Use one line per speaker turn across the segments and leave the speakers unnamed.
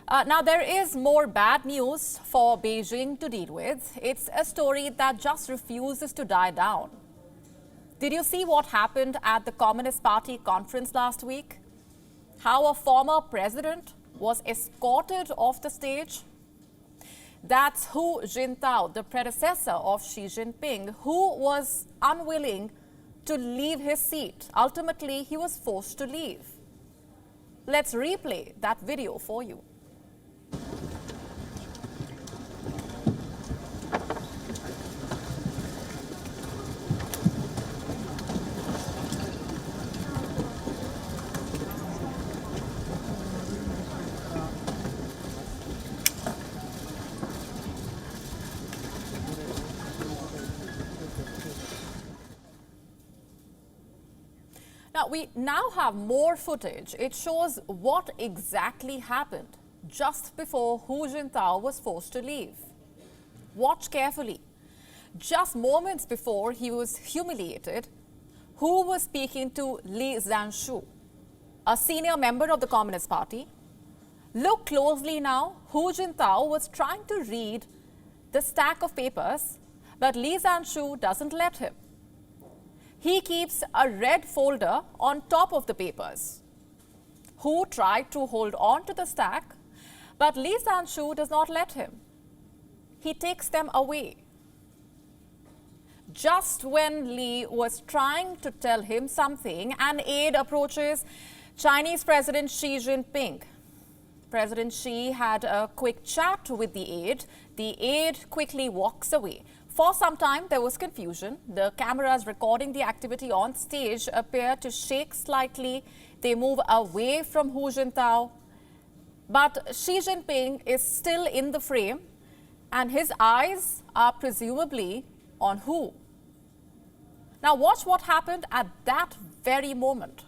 Now, there is more bad news for Beijing to deal with. It's a story that just refuses to die down. Did you see what happened at the Communist Party conference last week? How a former president was escorted off the stage? That's Hu Jintao, the predecessor of Xi Jinping, who was unwilling to leave his seat. Ultimately, he was forced to leave. Let's replay that video for you. Now, we now have more footage. It shows what exactly happened just before Hu Jintao was forced to leave. Watch carefully. Just moments before he was humiliated, Hu was speaking to Li Zhanshu, a senior member of the Communist Party. Look closely now. Hu Jintao was trying to read the stack of papers, but Li Zhanshu doesn't let him. He keeps a red folder on top of the papers. Hu tried to hold on to the stack, but Li Zhanshu does not let him. He takes them away. Just when Li was trying to tell him something, an aide approaches Chinese President Xi Jinping. President Xi had a quick chat with the aide. The aide quickly walks away. For some time, there was confusion. The cameras recording the activity on stage appear to shake slightly. They move away from Hu Jintao. But Xi Jinping is still in the frame, and his eyes are presumably on Hu. Now watch what happened at that very moment.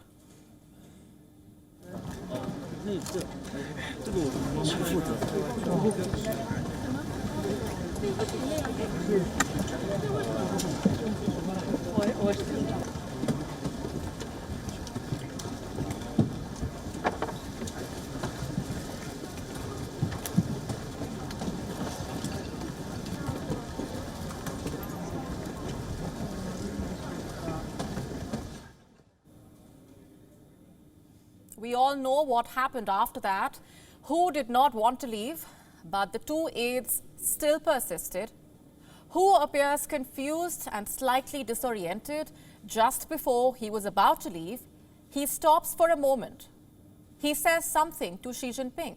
We all know what happened after that. Hu did not want to leave, but the two aides still persisted. Hu appears confused and slightly disoriented. Just before he was about to leave, he stops for a moment. He says something to Xi Jinping.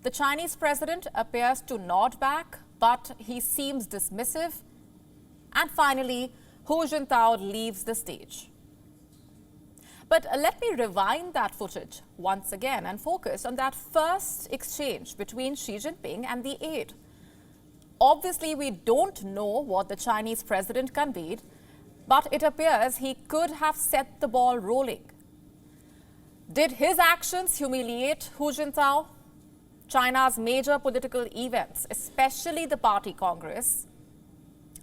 The Chinese president appears to nod back, but he seems dismissive. And finally, Hu Jintao leaves the stage. But let me rewind that footage once again and focus on that first exchange between Xi Jinping and the aide. Obviously, we don't know what the Chinese president conveyed, but it appears he could have set the ball rolling. Did his actions humiliate Hu Jintao? China's major political events, especially the party congress,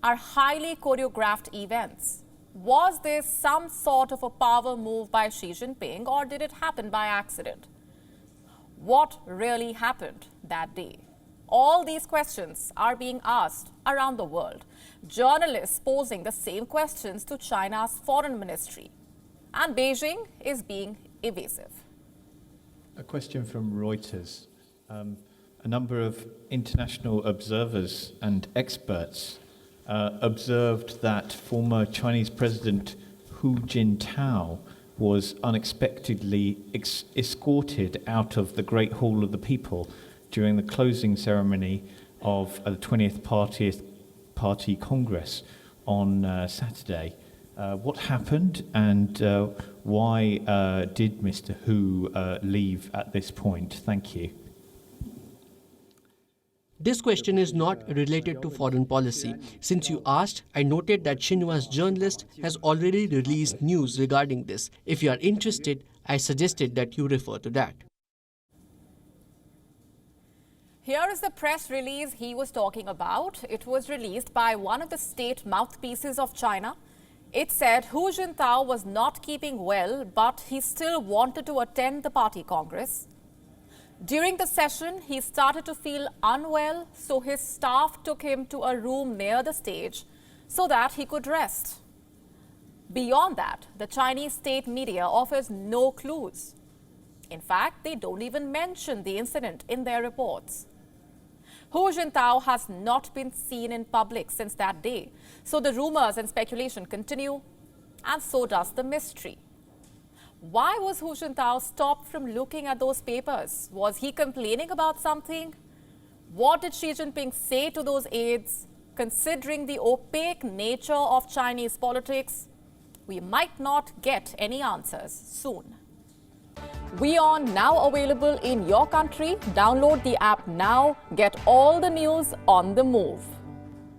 are highly choreographed events. Was this some sort of a power move by Xi Jinping, or did it happen by accident? What really happened that day? All these questions are being asked around the world. Journalists posing the same questions to China's foreign ministry. And Beijing is being evasive.
A question from Reuters. A number of international observers and experts observed that former Chinese President Hu Jintao was unexpectedly escorted out of the Great Hall of the People during the closing ceremony of the 20th Party Congress on Saturday. What happened, and why did Mr. Hu leave at this point? Thank you.
This question is not related to foreign policy. Since you asked, I noted that Xinhua's journalist has already released news regarding this. If you are interested, I suggested that you refer to that.
Here is the press release he was talking about. It was released by one of the state mouthpieces of China. It said Hu Jintao was not keeping well, but he still wanted to attend the party congress. During the session, he started to feel unwell, so his staff took him to a room near the stage so that he could rest. Beyond that, the Chinese state media offers no clues. In fact, they don't even mention the incident in their reports. Hu Jintao has not been seen in public since that day, so the rumors and speculation continue, and so does the mystery. Why was Hu Jintao stopped from looking at those papers? Was he complaining about something? What did Xi Jinping say to those aides? Considering the opaque nature of Chinese politics, we might not get any answers soon. WION now available in your country. Download the app now. Get all the news on the move.